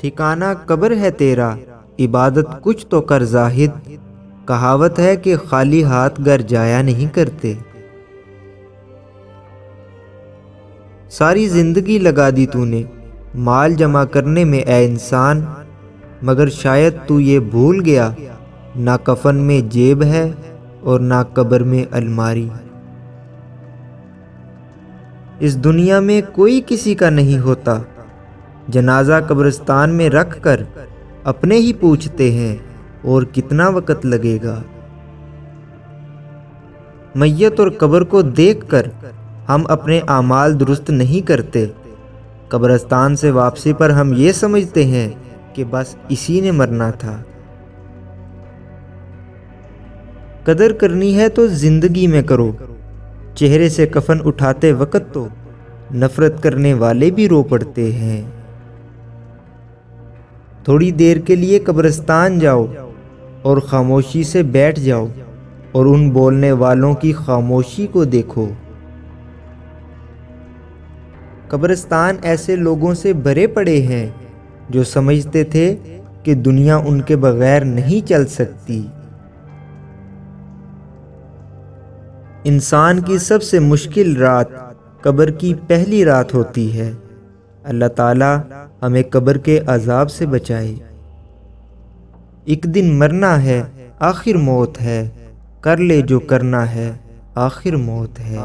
ٹھکانہ قبر ہے تیرا، عبادت کچھ تو کر زاہد، کہاوت ہے کہ خالی ہاتھ گھر جایا نہیں کرتے۔ ساری زندگی لگا دی تو نے مال جمع کرنے میں اے انسان، مگر شاید تو یہ بھول گیا نہ کفن میں جیب ہے اور نہ قبر میں الماری۔ اس دنیا میں کوئی کسی کا نہیں ہوتا، جنازہ قبرستان میں رکھ کر اپنے ہی پوچھتے ہیں اور کتنا وقت لگے گا۔ میت اور قبر کو دیکھ کر ہم اپنے اعمال درست نہیں کرتے، قبرستان سے واپسی پر ہم یہ سمجھتے ہیں کہ بس اسی نے مرنا تھا۔ قدر کرنی ہے تو زندگی میں کرو، چہرے سے کفن اٹھاتے وقت تو نفرت کرنے والے بھی رو پڑتے ہیں۔ تھوڑی دیر کے لیے قبرستان جاؤ اور خاموشی سے بیٹھ جاؤ اور ان بولنے والوں کی خاموشی کو دیکھو۔ قبرستان ایسے لوگوں سے بھرے پڑے ہیں جو سمجھتے تھے کہ دنیا ان کے بغیر نہیں چل سکتی۔ انسان کی سب سے مشکل رات قبر کی پہلی رات ہوتی ہے۔ اللہ تعالیٰ ہمیں قبر کے عذاب سے بچائے۔ ایک دن مرنا ہے، آخر موت ہے، کر لے جو کرنا ہے، آخر موت ہے۔